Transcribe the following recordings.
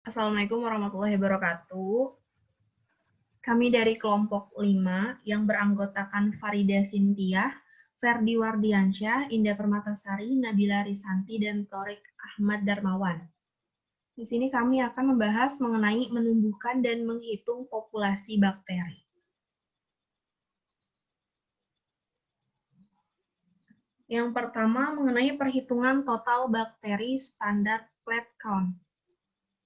Assalamualaikum warahmatullahi wabarakatuh. Kami dari kelompok 5 yang beranggotakan Farida Sintiah, Ferdi Wardiansyah, Indah Permatasari, Nabila Risanti, dan Torik Ahmad Darmawan. Di sini kami akan membahas mengenai menumbuhkan dan menghitung populasi bakteri. Yang pertama mengenai perhitungan total bakteri standar plate count.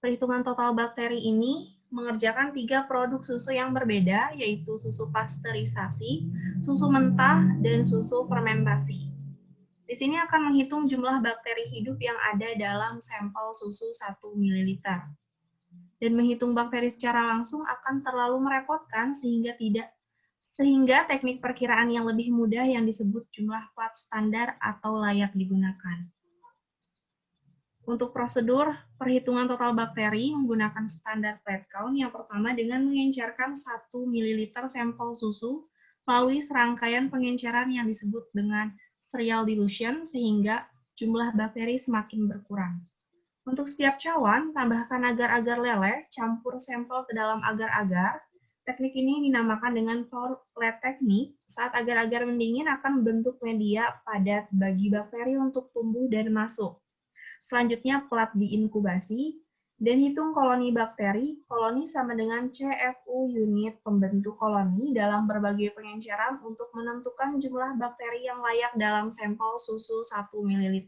Perhitungan total bakteri ini mengerjakan 3 produk susu yang berbeda, yaitu susu pasteurisasi, susu mentah, dan susu fermentasi. Di sini akan menghitung jumlah bakteri hidup yang ada dalam sampel susu 1 ml. Dan menghitung bakteri secara langsung akan terlalu merepotkan sehingga teknik perkiraan yang lebih mudah yang disebut jumlah plat standar atau layak digunakan. Untuk prosedur perhitungan total bakteri menggunakan standar plate count, yang pertama dengan mengencerkan 1 ml sampel susu melalui serangkaian pengenceran yang disebut dengan serial dilution sehingga jumlah bakteri semakin berkurang. Untuk setiap cawan, tambahkan agar-agar leleh, campur sampel ke dalam agar-agar. Teknik ini dinamakan dengan pour plate teknik. Saat agar-agar mendingin akan membentuk media padat bagi bakteri untuk tumbuh dan masuk. Selanjutnya plat diinkubasi, dan hitung koloni bakteri. Koloni sama dengan CFU unit pembentuk koloni dalam berbagai pengenceran untuk menentukan jumlah bakteri yang layak dalam sampel susu 1 ml.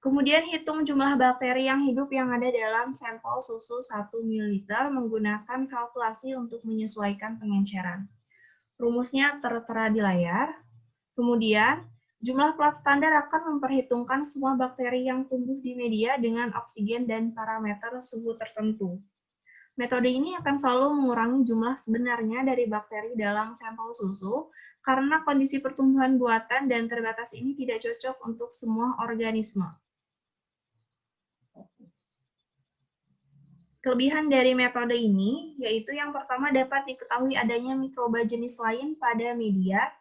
Kemudian hitung jumlah bakteri yang hidup yang ada dalam sampel susu 1 ml menggunakan kalkulasi untuk menyesuaikan pengenceran. Rumusnya tertera di layar. Kemudian, jumlah plat standar akan memperhitungkan semua bakteri yang tumbuh di media dengan oksigen dan parameter suhu tertentu. Metode ini akan selalu mengurangi jumlah sebenarnya dari bakteri dalam sampel susu karena kondisi pertumbuhan buatan dan terbatas ini tidak cocok untuk semua organisme. Kelebihan dari metode ini yaitu yang pertama dapat diketahui adanya mikroba jenis lain pada media,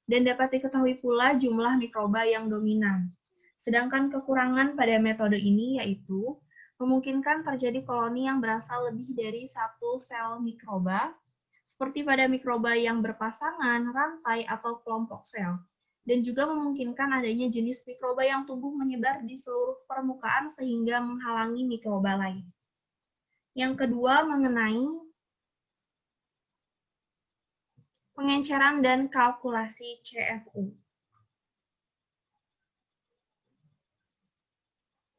dan dapat diketahui pula jumlah mikroba yang dominan. Sedangkan kekurangan pada metode ini yaitu memungkinkan terjadi koloni yang berasal lebih dari satu sel mikroba, seperti pada mikroba yang berpasangan, rantai, atau kelompok sel. Dan juga memungkinkan adanya jenis mikroba yang tumbuh menyebar di seluruh permukaan sehingga menghalangi mikroba lain. Yang kedua mengenai pengenceran dan kalkulasi CFU.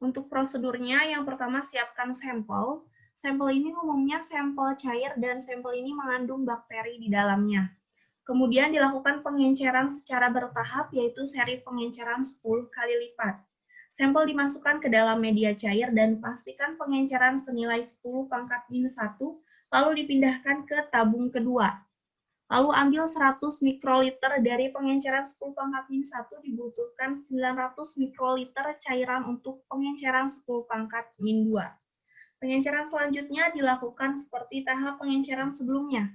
Untuk prosedurnya, yang pertama siapkan sampel. Sampel ini umumnya sampel cair dan sampel ini mengandung bakteri di dalamnya. Kemudian dilakukan pengenceran secara bertahap, yaitu seri pengenceran 10 kali lipat. Sampel dimasukkan ke dalam media cair dan pastikan pengenceran senilai 10 pangkat minus 1, lalu dipindahkan ke tabung kedua. Lalu ambil 100 mikroliter dari pengenceran 10 pangkat minus 1, dibutuhkan 900 mikroliter cairan untuk pengenceran 10 pangkat min 2. Pengenceran selanjutnya dilakukan seperti tahap pengenceran sebelumnya.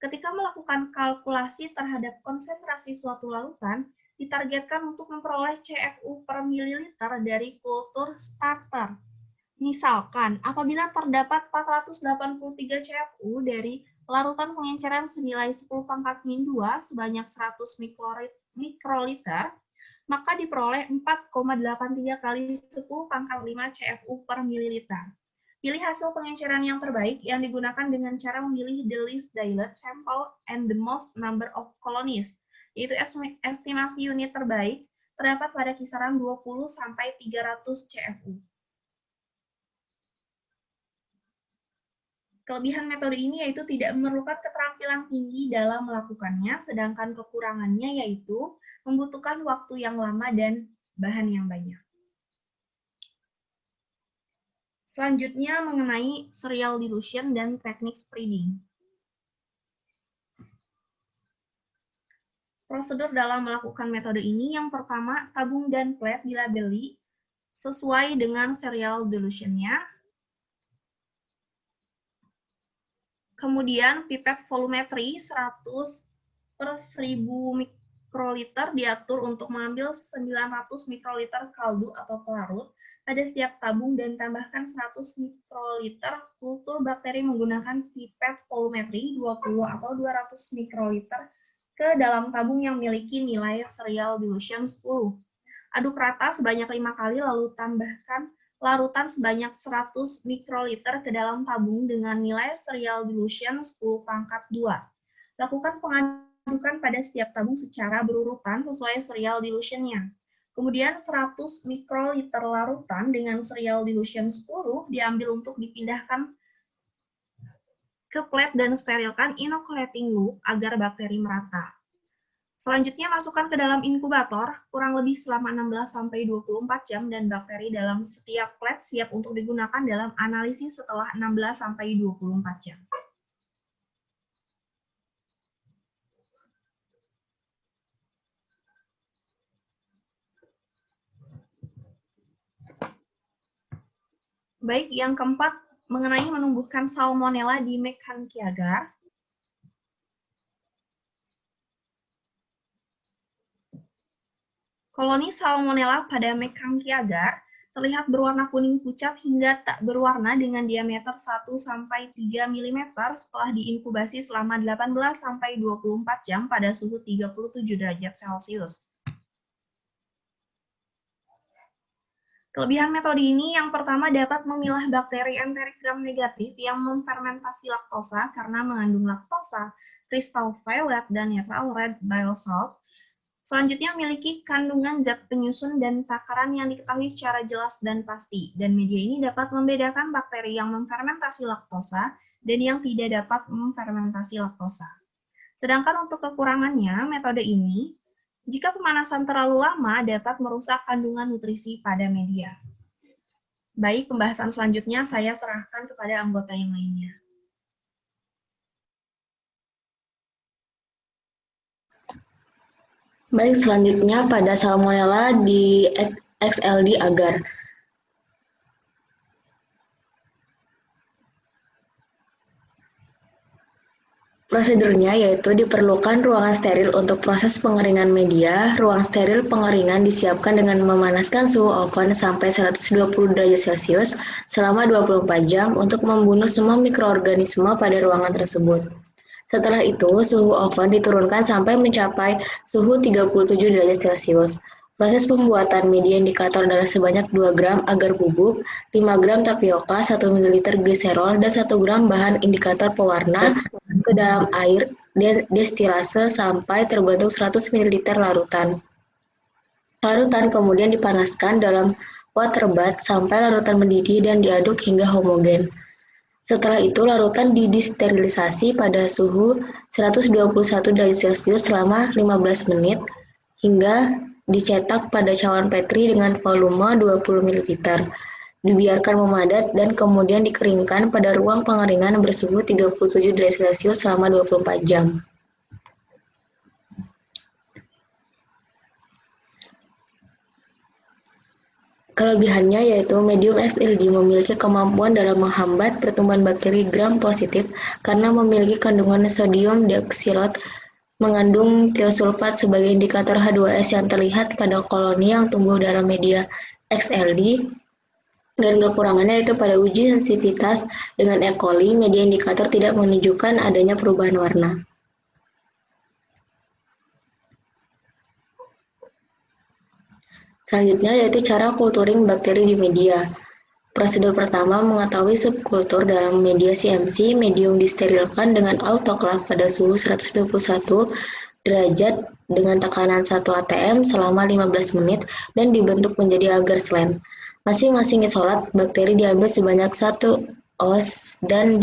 Ketika melakukan kalkulasi terhadap konsentrasi suatu larutan, ditargetkan untuk memperoleh CFU per mililiter dari kultur starter. Misalkan, apabila terdapat 483 CFU dari larutan pengenceran senilai 10 pangkat min 2 sebanyak 100 mikroliter, maka diperoleh 4,83 kali 10 pangkat 5 CFU per mililiter. Pilih hasil pengenceran yang terbaik yang digunakan dengan cara memilih the least dilute sample and the most number of colonies, yaitu estimasi unit terbaik terdapat pada kisaran 20 sampai 300 CFU. Kelebihan metode ini yaitu tidak memerlukan keterampilan tinggi dalam melakukannya, sedangkan kekurangannya yaitu membutuhkan waktu yang lama dan bahan yang banyak. Selanjutnya mengenai serial dilution dan teknik spreading. Prosedur dalam melakukan metode ini yang pertama, tabung dan plate dilabeli sesuai dengan serial dilution-nya. Kemudian pipet volumetri 100 per 1000 mikroliter diatur untuk mengambil 900 mikroliter kaldu atau pelarut pada setiap tabung dan tambahkan 100 mikroliter kultur bakteri menggunakan pipet volumetri 20 atau 200 mikroliter ke dalam tabung yang memiliki nilai serial dilution 10. Aduk rata sebanyak 5 kali lalu tambahkan larutan sebanyak 100 mikroliter ke dalam tabung dengan nilai serial dilution 10⁻². Lakukan pengadukan pada setiap tabung secara berurutan sesuai serial dilution-nya. Kemudian 100 mikroliter larutan dengan serial dilution 10 diambil untuk dipindahkan ke plat dan sterilkan inoculating loop agar bakteri merata. Selanjutnya masukkan ke dalam inkubator kurang lebih selama 16-24 jam dan bakteri dalam setiap plat siap untuk digunakan dalam analisis setelah 16-24 jam. Baik, yang keempat mengenai menumbuhkan salmonella di McCankey agar. Koloni salmonella pada McCankey agar terlihat berwarna kuning pucat hingga tak berwarna dengan diameter 1-3 mm setelah diinkubasi selama 18-24 jam pada suhu 37 derajat Celcius. Kelebihan metode ini yang pertama dapat memilah bakteri enteric gram negatif yang memfermentasi laktosa karena mengandung laktosa, kristal violet, dan netral red bile salt. Selanjutnya memiliki kandungan zat penyusun dan takaran yang diketahui secara jelas dan pasti, dan media ini dapat membedakan bakteri yang memfermentasi laktosa dan yang tidak dapat memfermentasi laktosa. Sedangkan untuk kekurangannya, metode ini, jika pemanasan terlalu lama dapat merusak kandungan nutrisi pada media. Baik, pembahasan selanjutnya saya serahkan kepada anggota yang lainnya. Baik, selanjutnya pada salmonella di XLD agar. Prosedurnya yaitu diperlukan ruangan steril untuk proses pengeringan media. Ruang steril pengeringan disiapkan dengan memanaskan suhu oven sampai 120 derajat Celcius selama 24 jam untuk membunuh semua mikroorganisme pada ruangan tersebut. Setelah itu, suhu oven diturunkan sampai mencapai suhu 37 derajat Celcius. Proses pembuatan media indikator adalah sebanyak 2 gram agar bubuk, 5 gram tapioka, 1 ml gliserol, dan 1 gram bahan indikator pewarna ke dalam air destilase sampai terbentuk 100 ml larutan. Larutan kemudian dipanaskan dalam water bath sampai larutan mendidih dan diaduk hingga homogen. Setelah itu, larutan didesterilisasi pada suhu 121 derajat Celcius selama 15 menit hingga dicetak pada cawan Petri dengan volume 20 ml. Dibiarkan memadat dan kemudian dikeringkan pada ruang pengeringan bersuhu 37 derajat Celcius selama 24 jam. Kelebihannya yaitu medium XLD memiliki kemampuan dalam menghambat pertumbuhan bakteri gram positif karena memiliki kandungan sodium deoksilat mengandung tiosulfat sebagai indikator H2S yang terlihat pada koloni yang tumbuh dalam media XLD. Dan kekurangannya itu pada uji sensitivitas dengan E. coli, media indikator tidak menunjukkan adanya perubahan warna. Selanjutnya yaitu cara kulturing bakteri di media. Prosedur pertama mengetahui subkultur dalam media CMC, medium disterilkan dengan autoclave pada suhu 121 derajat dengan tekanan 1 atm selama 15 menit dan dibentuk menjadi agar slime. Masing-masing isolat bakteri diambil sebanyak 1 oz dan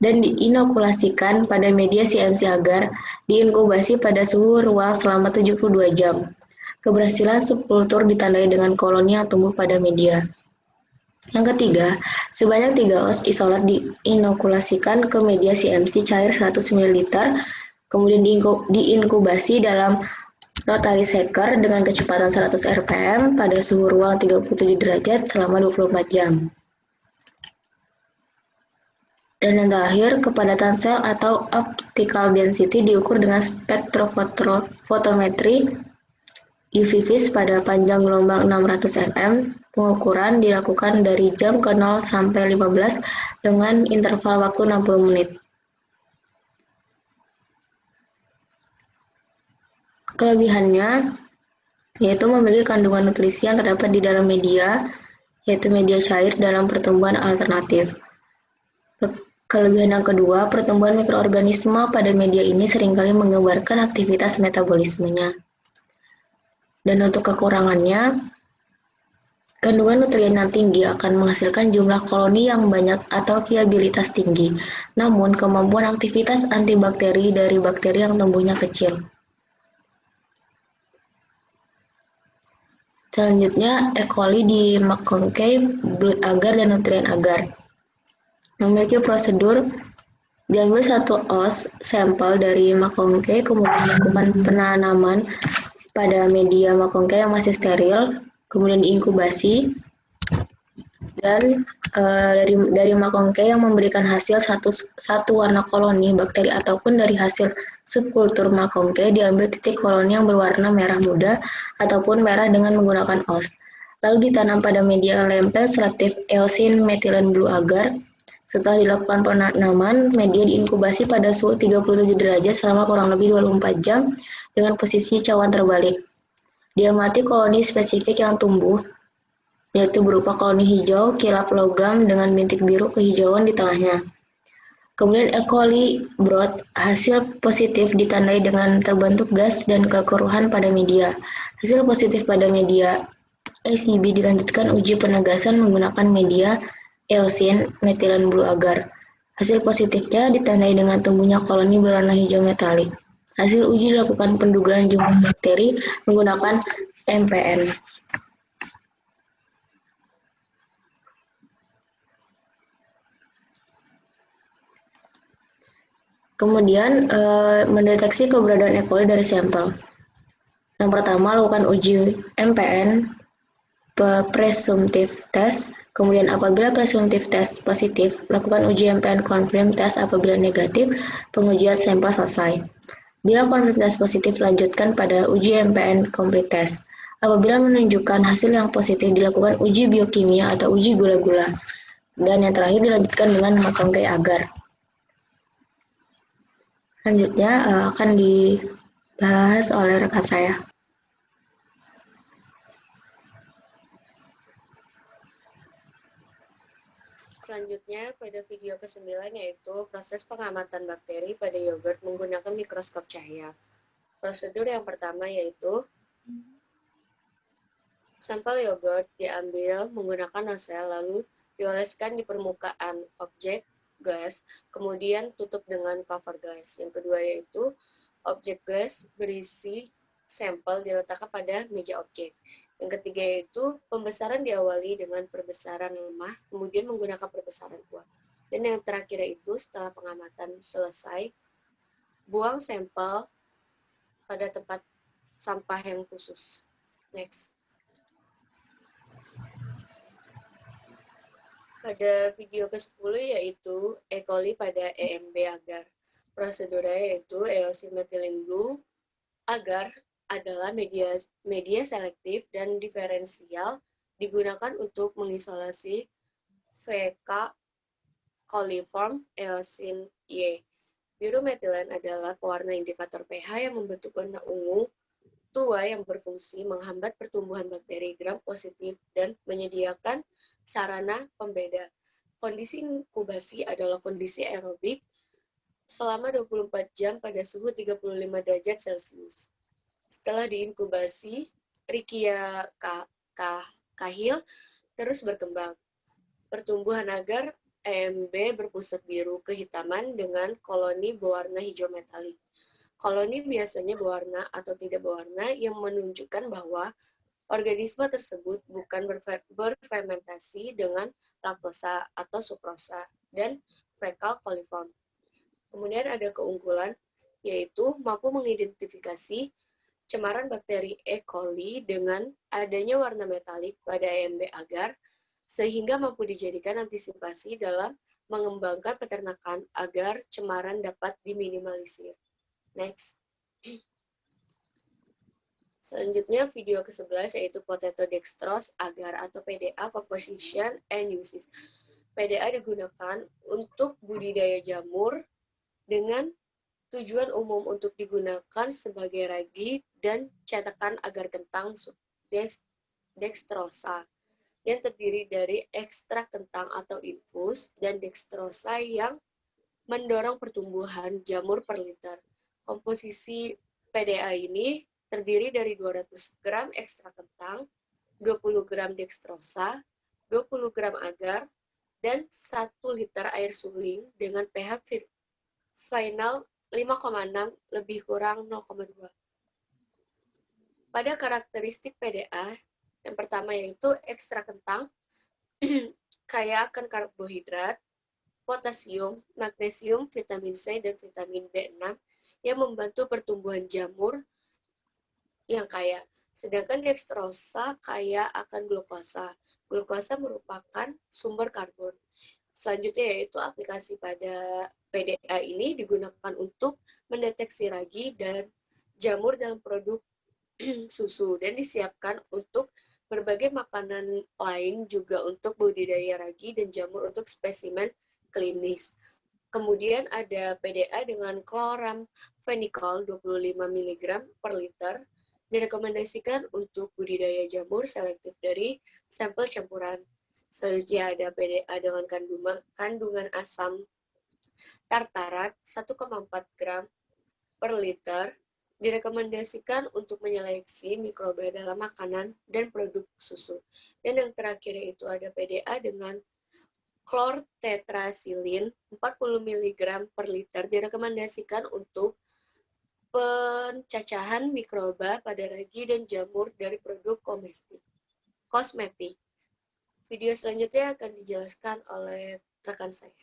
diinokulasikan pada media CMC agar diinkubasi pada suhu ruang selama 72 jam. Keberhasilan subkultur ditandai dengan koloni yang tumbuh pada media. Yang ketiga, sebanyak 3 oz isolat diinokulasikan ke media CMC cair 100 ml, kemudian diinkubasi dalam rotary shaker dengan kecepatan 100 rpm pada suhu ruang 37 derajat selama 24 jam. Dan yang terakhir, kepadatan sel atau optical density diukur dengan spektrofotometri UV vis pada panjang gelombang 600 nm. Pengukuran dilakukan dari jam ke 0 sampai 15 dengan interval waktu 60 menit. Kelebihannya yaitu memiliki kandungan nutrisi yang terdapat di dalam media, yaitu media cair dalam pertumbuhan alternatif. Kelebihan yang kedua, pertumbuhan mikroorganisme pada media ini seringkali menggambarkan aktivitas metabolismenya. Dan untuk kekurangannya, kandungan nutrien yang tinggi akan menghasilkan jumlah koloni yang banyak atau viabilitas tinggi, namun kemampuan aktivitas antibakteri dari bakteri yang tumbuhnya kecil. Selanjutnya, E. coli di McConkey, blood agar, dan nutrien agar. Memiliki prosedur diambil satu os sampel dari McConkey, kemudian dilakukan penanaman pada media McConkey yang masih steril, kemudian diinkubasi, dan dari McConkey yang memberikan hasil satu warna koloni bakteri ataupun dari hasil subkultur McConkey diambil titik koloni yang berwarna merah muda ataupun merah dengan menggunakan os. Lalu ditanam pada media lempel selektif eosin metilen blue agar. Setelah dilakukan penanaman, media diinkubasi pada suhu 37 derajat selama kurang lebih 24 jam dengan posisi cawan terbalik. Diamati koloni spesifik yang tumbuh, yaitu berupa koloni hijau, kilap logam dengan bintik biru kehijauan di tengahnya. Kemudian E. coli broth, hasil positif ditandai dengan terbentuk gas dan kekeruhan pada media. Hasil positif pada media ACB dilanjutkan uji penegasan menggunakan media eosin metilen blue agar. Hasil positifnya ditandai dengan tumbuhnya koloni berwarna hijau metalik. Hasil uji dilakukan pendugaan jumlah bakteri menggunakan MPN. Kemudian mendeteksi keberadaan E. coli dari sampel. Yang pertama, lakukan uji MPN presumptive test. Kemudian apabila presumptive test positif, lakukan uji MPN confirm test. Apabila negatif, pengujian sampel selesai. Bila confirm test positif, lanjutkan pada uji MPN complete test. Apabila menunjukkan hasil yang positif, dilakukan uji biokimia atau uji gula-gula. Dan yang terakhir dilanjutkan dengan McConkey agar. Selanjutnya akan dibahas oleh rekan saya. Selanjutnya, pada video ke-9 yaitu proses pengamatan bakteri pada yogurt menggunakan mikroskop cahaya. Prosedur yang pertama yaitu sampel yogurt diambil menggunakan nozzle lalu dioleskan di permukaan objek glass, kemudian tutup dengan cover glass. Yang kedua yaitu objek glass berisi sampel diletakkan pada meja objek. Yang ketiga yaitu pembesaran diawali dengan perbesaran lemah, kemudian menggunakan perbesaran kuat. Dan yang terakhir yaitu setelah pengamatan selesai, buang sampel pada tempat sampah yang khusus. Next. Pada video ke-10 yaitu E. coli pada EMB agar. Prosedurnya yaitu eosin metilen blue agar adalah media selektif dan diferensial digunakan untuk mengisolasi VK coliform eosin Y. Biru metilen adalah pewarna indikator pH yang membentuk warna ungu tua yang berfungsi menghambat pertumbuhan bakteri gram positif dan menyediakan sarana pembeda. Kondisi inkubasi adalah kondisi aerobik selama 24 jam pada suhu 35 derajat Celcius. Setelah diinkubasi, Riccia kahil terus berkembang. Pertumbuhan agar EMB berpusat biru kehitaman dengan koloni berwarna hijau metalik. Koloni biasanya berwarna atau tidak berwarna yang menunjukkan bahwa organisme tersebut bukan berfermentasi dengan laktosa atau sukrosa dan fecal coliform. Kemudian ada keunggulan yaitu mampu mengidentifikasi cemaran bakteri E. coli dengan adanya warna metalik pada EMB agar sehingga mampu dijadikan antisipasi dalam mengembangkan peternakan agar cemaran dapat diminimalisir. Next. Selanjutnya video ke-11 yaitu potato dextrose agar atau PDA composition and uses. PDA digunakan untuk budidaya jamur dengan tujuan umum untuk digunakan sebagai ragi dan cetakan agar kentang dextrosa yang terdiri dari ekstrak kentang atau infus dan dextrosa yang mendorong pertumbuhan jamur per liter. Komposisi PDA ini terdiri dari 200 gram ekstrak kentang, 20 gram dextrosa, 20 gram agar, dan 1 liter air suling dengan pH final 5,6 lebih kurang 0,2. Pada karakteristik PDA, yang pertama yaitu ekstrak kentang, kaya akan karbohidrat, potasium, magnesium, vitamin C, dan vitamin B6 yang membantu pertumbuhan jamur yang kaya. Sedangkan dextrosa kaya akan glukosa. Glukosa merupakan sumber karbon. Selanjutnya yaitu aplikasi pada PDA ini digunakan untuk mendeteksi ragi dan jamur dalam produk susu dan disiapkan untuk berbagai makanan lain juga untuk budidaya ragi dan jamur untuk spesimen klinis. Kemudian ada PDA dengan chloramphenicol 25 mg per liter direkomendasikan untuk budidaya jamur selektif dari sampel campuran. Selanjutnya ada PDA dengan kandungan asam tartarat 1,4 gram per liter direkomendasikan untuk menyeleksi mikroba dalam makanan dan produk susu. Dan yang terakhir yaitu ada PDA dengan chlortetrasilin 40 mg per liter direkomendasikan untuk pencacahan mikroba pada ragi dan jamur dari produk kosmetik. Video selanjutnya akan dijelaskan oleh rekan saya.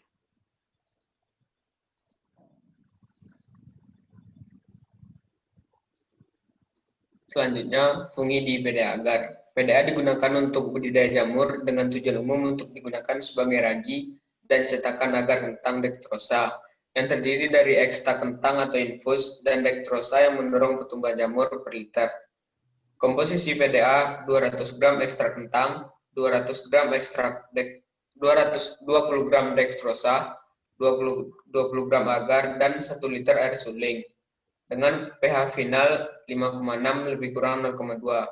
Selanjutnya, fungi di PDA agar. PDA digunakan untuk budidaya jamur dengan tujuan umum untuk digunakan sebagai ragi dan cetakan agar kentang dextrosa yang terdiri dari ekstrak kentang atau infus dan dextrosa yang mendorong pertumbuhan jamur per liter. Komposisi PDA 200 gram ekstrak kentang, 200 gram 220 gram dextrosa, 20 gram agar, dan 1 liter air suling dengan pH final 5,6 lebih kurang 0,2.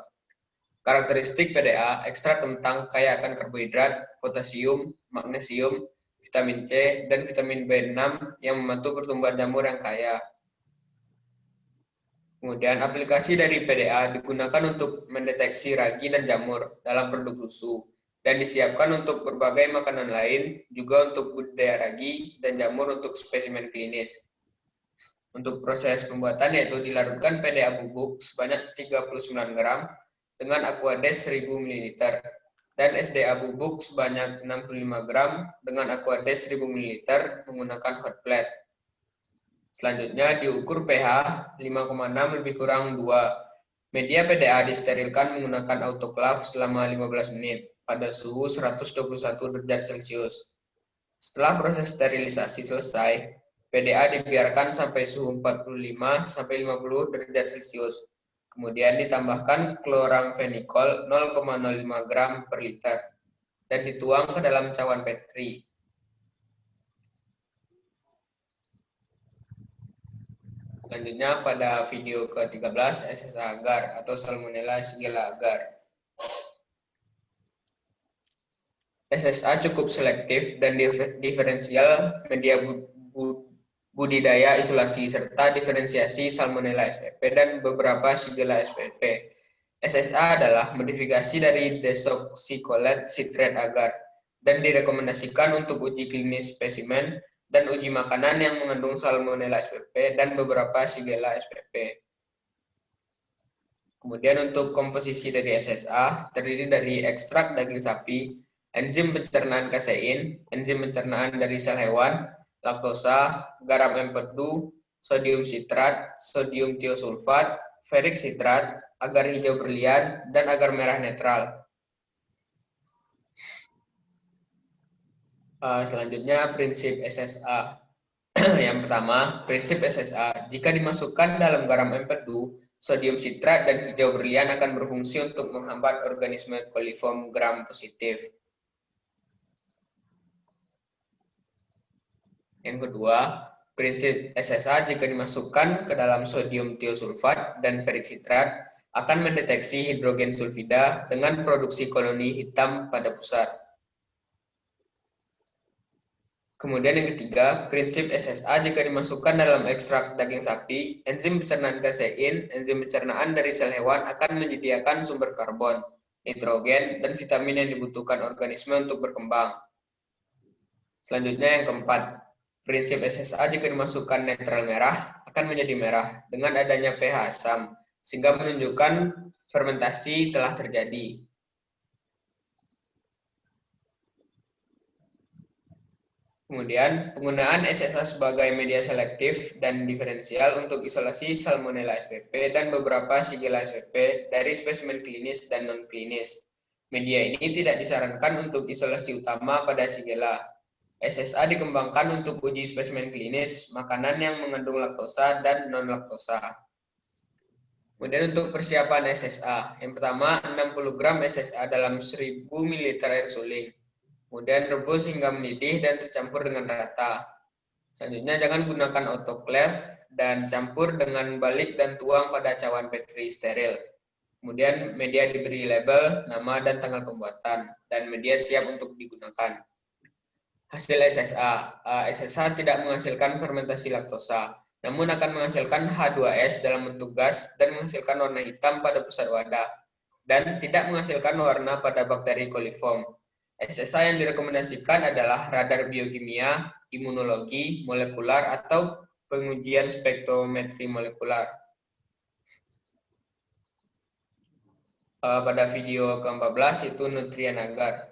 Karakteristik PDA, ekstrak kentang kaya akan karbohidrat, potasium, magnesium, vitamin C, dan vitamin B6 yang membantu pertumbuhan jamur yang kaya. Kemudian aplikasi dari PDA digunakan untuk mendeteksi ragi dan jamur dalam produk susu dan disiapkan untuk berbagai makanan lain, juga untuk budidaya ragi dan jamur untuk spesimen klinis. Untuk proses pembuatan yaitu dilarutkan PDA bubuk sebanyak 39 gram dengan Aquades 1000 ml dan SDA bubuk sebanyak 65 gram dengan Aquades 1000 ml menggunakan hot plate. Selanjutnya diukur pH 5,6 lebih kurang 2. Media PDA disterilkan menggunakan autoclave selama 15 menit pada suhu 121 derajat Celcius. Setelah proses sterilisasi selesai, PDA dibiarkan sampai suhu 45-50 derajat Celcius. Kemudian ditambahkan chloramphenicol 0,05 gram per liter dan dituang ke dalam cawan Petri. Selanjutnya pada video ke-13 SSA agar atau Salmonella Shigella agar. SSA cukup selektif dan diferensial media budidaya isolasi serta diferensiasi Salmonella spp dan beberapa Shigella spp. SSA adalah modifikasi dari desoxycholine citrate agar dan direkomendasikan untuk uji klinis spesimen dan uji makanan yang mengandung Salmonella spp dan beberapa Shigella spp. Kemudian untuk komposisi dari SSA terdiri dari ekstrak daging sapi, enzim pencernaan kasein, enzim pencernaan dari sel hewan, laktosa, garam empedu, sodium sitrat, sodium tiosulfat, ferik sitrat, agar hijau berlian, dan agar merah netral. Selanjutnya prinsip SSA. Yang pertama, prinsip SSA. Jika dimasukkan dalam garam empedu, sodium sitrat dan hijau berlian akan berfungsi untuk menghambat organisme coliform gram positif. Yang kedua, prinsip SSA jika dimasukkan ke dalam sodium tiosulfat dan ferik sitrat akan mendeteksi hidrogen sulfida dengan produksi koloni hitam pada pusat. Kemudian yang ketiga, prinsip SSA jika dimasukkan dalam ekstrak daging sapi, enzim pencernaan kasein, enzim pencernaan dari sel hewan akan menyediakan sumber karbon, nitrogen, dan vitamin yang dibutuhkan organisme untuk berkembang. Selanjutnya yang keempat, prinsip SSA jika dimasukkan netral merah akan menjadi merah dengan adanya pH asam, sehingga menunjukkan fermentasi telah terjadi. Kemudian, penggunaan SSA sebagai media selektif dan diferensial untuk isolasi Salmonella spp dan beberapa Shigella spp dari spesimen klinis dan non-klinis. Media ini tidak disarankan untuk isolasi utama pada Shigella. SSA dikembangkan untuk uji spesimen klinis, makanan yang mengandung laktosa dan non-laktosa. Kemudian untuk persiapan SSA, yang pertama 60 gram SSA dalam 1000 ml air suling. Kemudian rebus hingga mendidih dan tercampur dengan rata. Selanjutnya jangan gunakan autoclave dan campur dengan balik dan tuang pada cawan Petri steril. Kemudian media diberi label, nama dan tanggal pembuatan, dan media siap untuk digunakan. Hasil SSA. SSA tidak menghasilkan fermentasi laktosa, namun akan menghasilkan H2S dalam bentuk gas dan menghasilkan warna hitam pada pusat wadah, dan tidak menghasilkan warna pada bakteri coliform. SSA yang direkomendasikan adalah radar biokimia, imunologi, molekular, atau pengujian spektrometri molekular. Pada video ke-14 itu nutrien agar.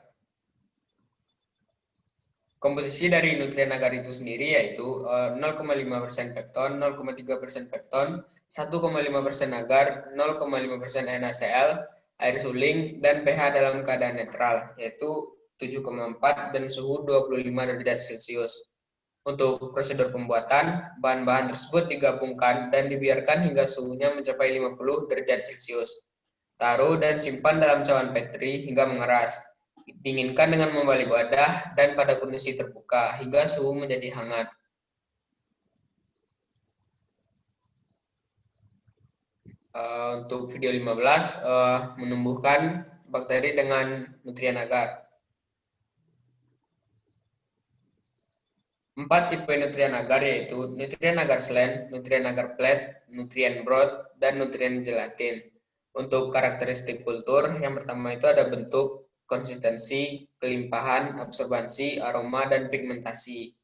Komposisi dari nutrien agar itu sendiri yaitu 0,5% pepton, 0,3% pepton, 1,5% agar, 0,5% NaCl, air suling, dan pH dalam keadaan netral, yaitu 7,4 dan suhu 25 derajat Celcius. Untuk prosedur pembuatan, bahan-bahan tersebut digabungkan dan dibiarkan hingga suhunya mencapai 50 derajat Celcius. Taruh dan simpan dalam cawan Petri hingga mengeras. Dinginkan dengan membalik wadah dan pada kondisi terbuka hingga suhu menjadi hangat. Untuk video 15, menumbuhkan bakteri dengan nutrien agar. 4 tipe nutrien agar yaitu nutrien agar slen, nutrien agar plat, nutrien broth, dan nutrien gelatin. Untuk karakteristik kultur, yang pertama itu ada bentuk, konsistensi, kelimpahan, absorbansi, aroma, dan pigmentasi.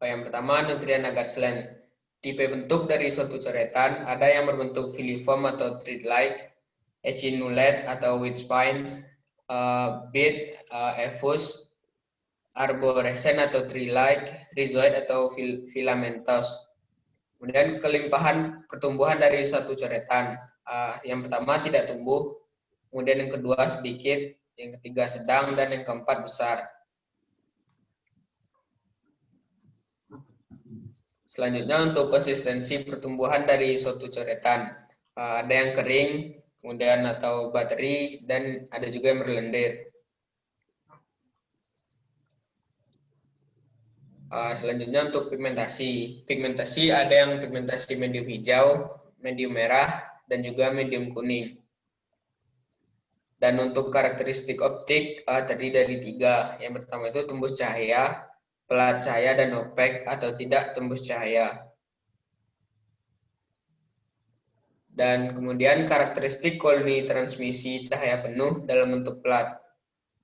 Yang pertama, nutrien agar slen. Tipe bentuk dari suatu coretan, ada yang berbentuk filiform atau thread-like, echinulate atau with spines, bead, effus, arborescent atau tree-like, rhizoid atau filamentous. Kemudian kelimpahan pertumbuhan dari suatu coretan. Yang pertama tidak tumbuh, kemudian yang kedua sedikit, yang ketiga sedang, dan yang keempat besar. Selanjutnya untuk konsistensi pertumbuhan dari suatu coretan. Ada yang kering, kemudian atau bateri, dan ada juga yang berlendir. Selanjutnya untuk pigmentasi. Pigmentasi ada yang pigmentasi medium hijau, medium merah, dan juga medium kuning. Dan untuk karakteristik optik terdiri dari 3. Yang pertama itu tembus cahaya, pelat cahaya, dan opek atau tidak tembus cahaya. Dan kemudian karakteristik koloni transmisi cahaya penuh dalam bentuk pelat.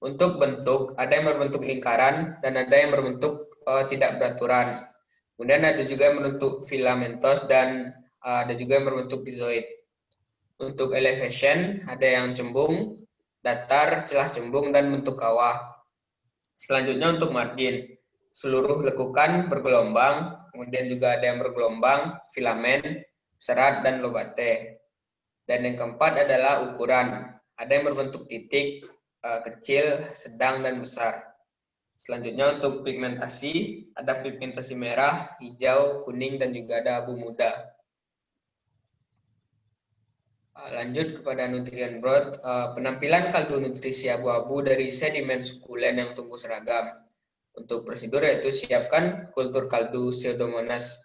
Untuk bentuk, ada yang berbentuk lingkaran dan ada yang berbentuk tidak beraturan. Kemudian ada juga yang berbentuk filamentos dan ada juga yang berbentuk rhizoid. Untuk elevation, ada yang cembung, datar, celah cembung, dan bentuk kawah. Selanjutnya untuk margin, seluruh lekukan bergelombang, kemudian juga ada yang bergelombang, filamen, serat, dan lobate. Dan yang keempat adalah ukuran, ada yang berbentuk titik, kecil, sedang, dan besar. Selanjutnya untuk pigmentasi, ada pigmentasi merah, hijau, kuning, dan juga ada abu muda. Lanjut kepada nutrien broth, penampilan kaldu nutrisi abu-abu dari sedimen sukulen yang tumbuh seragam. Untuk prosedur yaitu siapkan kultur kaldu Pseudomonas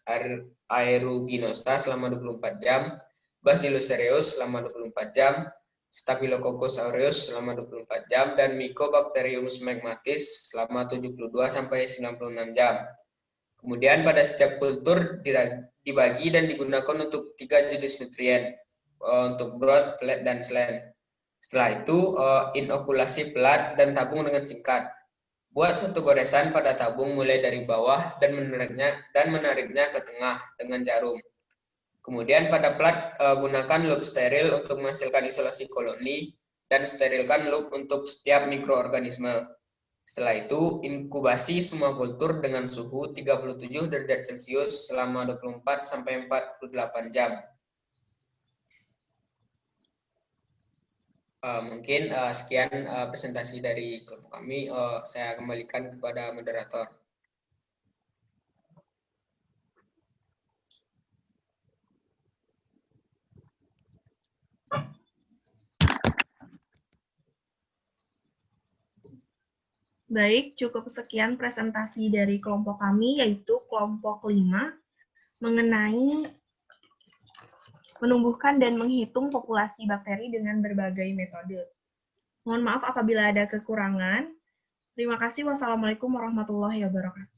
aeruginosa selama 24 jam, Bacillus cereus selama 24 jam, Staphylococcus aureus selama 24 jam, dan Mycobacterium smegmatis selama 72-96 jam. Kemudian pada setiap kultur dibagi dan digunakan untuk 3 jenis nutrien, untuk broth, pelet, dan slen. Setelah itu, inokulasi pelat dan tabung dengan singkat. Buat satu goresan pada tabung mulai dari bawah dan menariknya ke tengah dengan jarum. Kemudian pada pelat, gunakan loop steril untuk menghasilkan isolasi koloni dan sterilkan loop untuk setiap mikroorganisme. Setelah itu, inkubasi semua kultur dengan suhu 37 derajat Celcius selama 24-48 jam. Mungkin sekian presentasi dari kelompok kami. Saya kembalikan kepada moderator. Baik, cukup sekian presentasi dari kelompok kami, yaitu kelompok 5, mengenai menumbuhkan dan menghitung populasi bakteri dengan berbagai metode. Mohon maaf apabila ada kekurangan. Terima kasih. Wassalamualaikum warahmatullahi wabarakatuh.